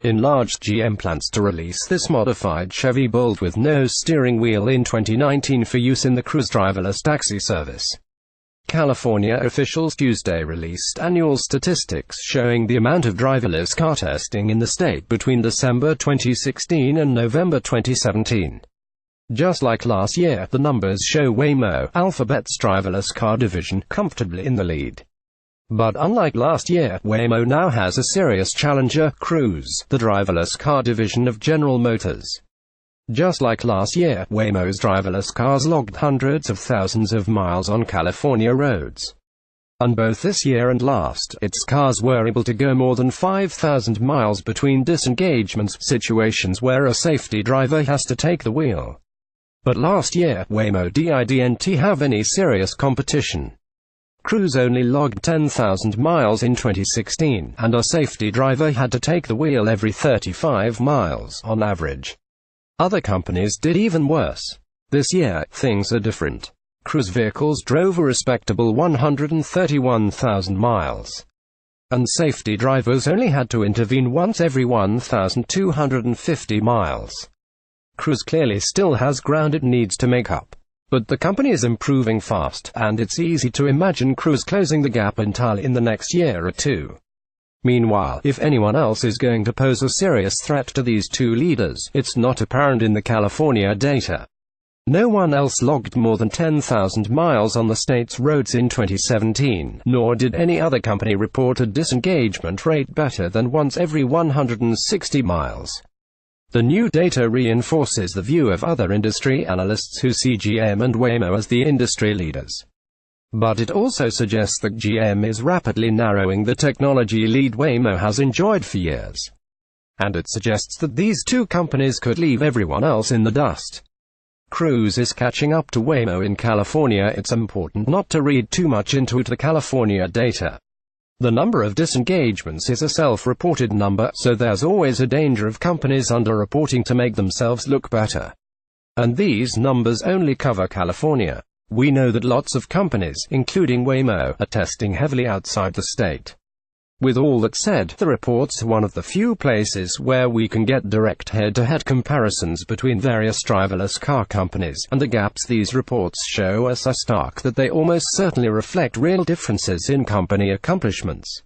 Enlarge GM plans to release this modified Chevy Bolt with no steering wheel in 2019 for use in the Cruise driverless taxi service. California officials Tuesday released annual statistics showing the amount of driverless car testing in the state between December 2016 and November 2017. Just like last year, the numbers show Waymo, Alphabet's driverless car division, comfortably in the lead. But unlike last year, Waymo now has a serious challenger, Cruise, the driverless car division of General Motors. Just like last year, Waymo's driverless cars logged hundreds of thousands of miles on California roads. And both this year and last, its cars were able to go more than 5,000 miles between disengagements, situations where a safety driver has to take the wheel. But last year, Waymo didn't have any serious competition. Cruise only logged 10,000 miles in 2016, and a safety driver had to take the wheel every 35 miles, on average. Other companies did even worse. This year, things are different. Cruise vehicles drove a respectable 131,000 miles. And safety drivers only had to intervene once every 1,250 miles. Cruise clearly still has ground it needs to make up. But the company is improving fast, and it's easy to imagine Cruise closing the gap entirely in the next year or two. Meanwhile, if anyone else is going to pose a serious threat to these two leaders, it's not apparent in the California data. No one else logged more than 10,000 miles on the state's roads in 2017, nor did any other company report a disengagement rate better than once every 160 miles. The new data reinforces the view of other industry analysts who see GM and Waymo as the industry leaders. But it also suggests that GM is rapidly narrowing the technology lead Waymo has enjoyed for years. And it suggests that these two companies could leave everyone else in the dust. Cruise is catching up to Waymo in California. It's important not to read too much into the California data. The number of disengagements is a self-reported number, so there's always a danger of companies under-reporting to make themselves look better. And these numbers only cover California. We know that lots of companies, including Waymo, are testing heavily outside the state. With all that said, the report's one of the few places where we can get direct head-to-head comparisons between various driverless car companies, and the gaps these reports show us are stark that they almost certainly reflect real differences in company accomplishments.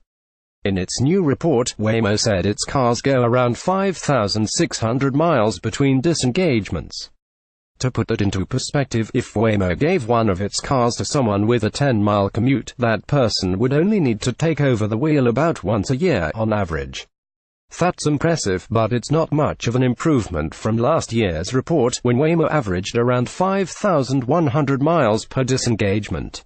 In its new report, Waymo said its cars go around 5,600 miles between disengagements. To put that into perspective, if Waymo gave one of its cars to someone with a 10-mile commute, that person would only need to take over the wheel about once a year, on average. That's impressive, but it's not much of an improvement from last year's report, when Waymo averaged around 5,100 miles per disengagement.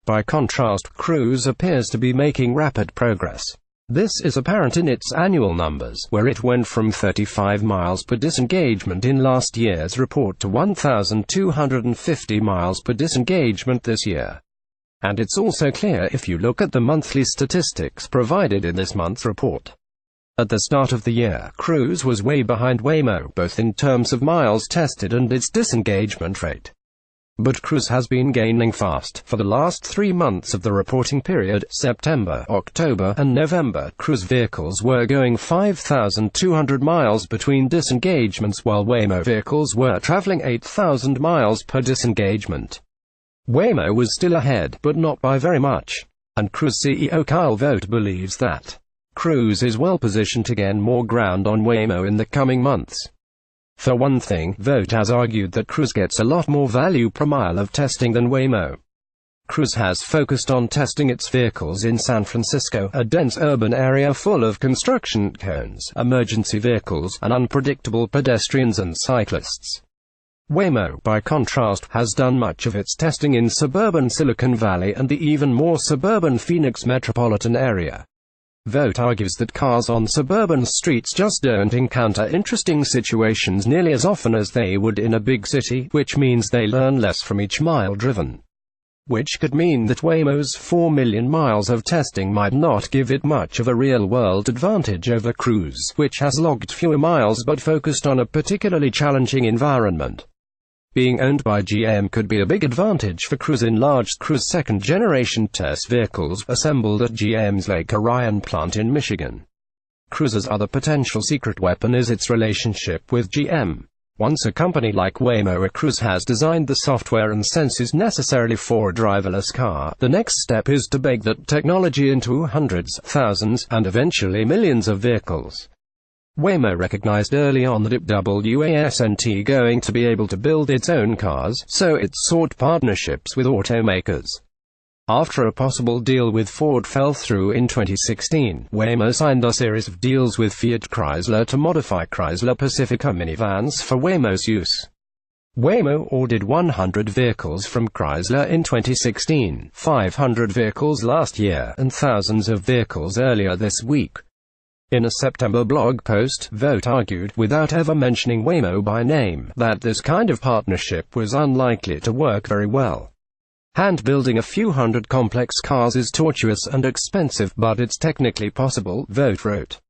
By contrast, Cruise appears to be making rapid progress. This is apparent in its annual numbers, where it went from 35 miles per disengagement in last year's report to 1,250 miles per disengagement this year. And it's also clear if you look at the monthly statistics provided in this month's report. At the start of the year, Cruise was way behind Waymo, both in terms of miles tested and its disengagement rate. But Cruise has been gaining fast. For the last 3 months of the reporting period, September, October, and November, Cruise vehicles were going 5,200 miles between disengagements, while Waymo vehicles were traveling 8,000 miles per disengagement. Waymo was still ahead, but not by very much. And Cruise CEO Kyle Vogt believes that Cruise is well positioned to gain more ground on Waymo in the coming months. For one thing, Vogt has argued that Cruise gets a lot more value per mile of testing than Waymo. Cruise has focused on testing its vehicles in San Francisco, a dense urban area full of construction cones, emergency vehicles, and unpredictable pedestrians and cyclists. Waymo, by contrast, has done much of its testing in suburban Silicon Valley and the even more suburban Phoenix metropolitan area. Vogt argues that cars on suburban streets just don't encounter interesting situations nearly as often as they would in a big city, which means they learn less from each mile driven. Which could mean that Waymo's 4 million miles of testing might not give it much of a real-world advantage over Cruise, which has logged fewer miles but focused on a particularly challenging environment. Being owned by GM could be a big advantage for Cruise. Enlarged Cruise second-generation test vehicles, assembled at GM's Lake Orion plant in Michigan. Cruise's other potential secret weapon is its relationship with GM. Once a company like Waymo or Cruise has designed the software and sensors necessary for a driverless car, the next step is to bake that technology into hundreds, thousands, and eventually millions of vehicles. Waymo recognized early on that it wasn't going to be able to build its own cars, so it sought partnerships with automakers. After a possible deal with Ford fell through in 2016, Waymo signed a series of deals with Fiat Chrysler to modify Chrysler Pacifica minivans for Waymo's use. Waymo ordered 100 vehicles from Chrysler in 2016, 500 vehicles last year, and thousands of vehicles earlier this week. In a September blog post, Vogt argued, without ever mentioning Waymo by name, that this kind of partnership was unlikely to work very well. Hand-building a few hundred complex cars is tortuous and expensive, but it's technically possible, Vogt wrote.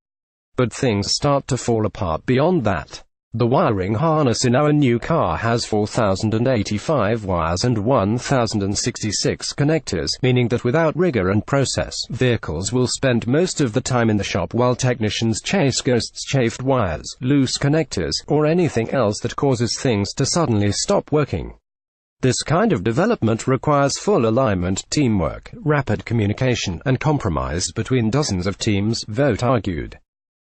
But things start to fall apart beyond that. The wiring harness in our new car has 4,085 wires and 1,066 connectors, meaning that without rigor and process, vehicles will spend most of the time in the shop while technicians chase ghosts, chafed wires, loose connectors, or anything else that causes things to suddenly stop working. This kind of development requires full alignment, teamwork, rapid communication, and compromise between dozens of teams, Vogt argued.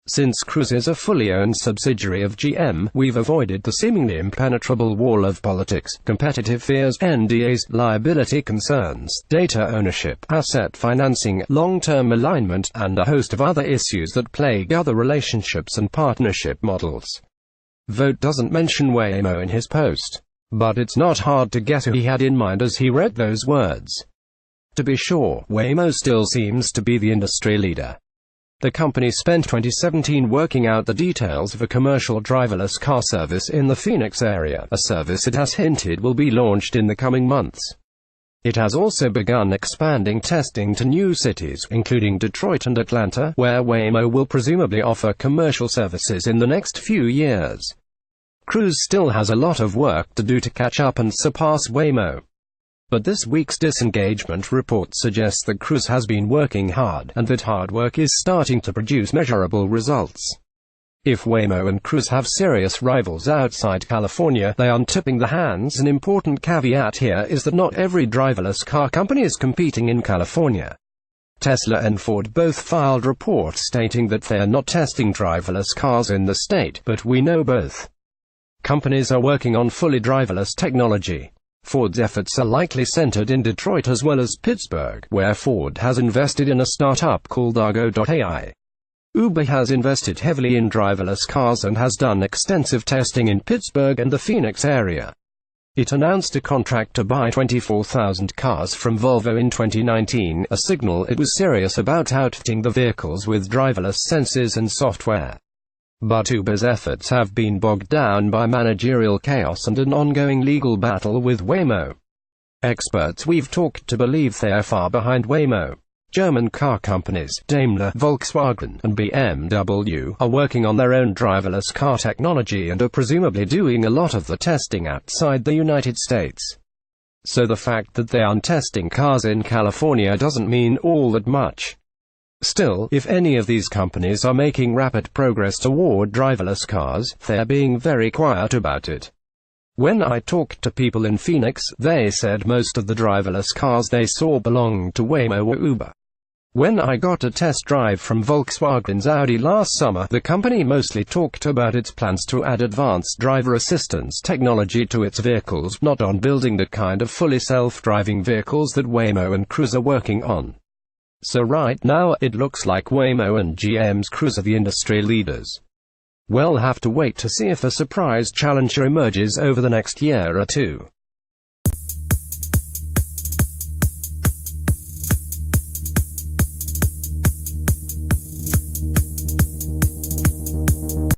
Since Cruise is a fully owned subsidiary of GM, we've avoided the seemingly impenetrable wall of politics, competitive fears, NDAs, liability concerns, data ownership, asset financing, long-term alignment, and a host of other issues that plague other relationships and partnership models. Vogt doesn't mention Waymo in his post. But it's not hard to guess who he had in mind as he wrote those words. To be sure, Waymo still seems to be the industry leader. The company spent 2017 working out the details of a commercial driverless car service in the Phoenix area, a service it has hinted will be launched in the coming months. It has also begun expanding testing to new cities, including Detroit and Atlanta, where Waymo will presumably offer commercial services in the next few years. Cruise still has a lot of work to do to catch up and surpass Waymo. But this week's disengagement report suggests that Cruise has been working hard, and that hard work is starting to produce measurable results. If Waymo and Cruise have serious rivals outside California, they aren't tipping the hands. An important caveat here is that not every driverless car company is competing in California. Tesla and Ford both filed reports stating that they are not testing driverless cars in the state, but we know both companies are working on fully driverless technology. Ford's efforts are likely centered in Detroit as well as Pittsburgh, where Ford has invested in a startup called Argo.ai. Uber has invested heavily in driverless cars and has done extensive testing in Pittsburgh and the Phoenix area. It announced a contract to buy 24,000 cars from Volvo in 2019, a signal it was serious about outfitting the vehicles with driverless sensors and software. But Uber's efforts have been bogged down by managerial chaos and an ongoing legal battle with Waymo. Experts we've talked to believe they are far behind Waymo. German car companies, Daimler, Volkswagen, and BMW, are working on their own driverless car technology and are presumably doing a lot of the testing outside the United States. So the fact that they aren't testing cars in California doesn't mean all that much. Still, if any of these companies are making rapid progress toward driverless cars, they're being very quiet about it. When I talked to people in Phoenix, they said most of the driverless cars they saw belonged to Waymo or Uber. When I got a test drive from Volkswagen's Audi last summer, the company mostly talked about its plans to add advanced driver assistance technology to its vehicles, not on building the kind of fully self-driving vehicles that Waymo and Cruise are working on. So right now, it looks like Waymo and GM's Cruise are the industry leaders. We'll have to wait to see if a surprise challenger emerges over the next year or two.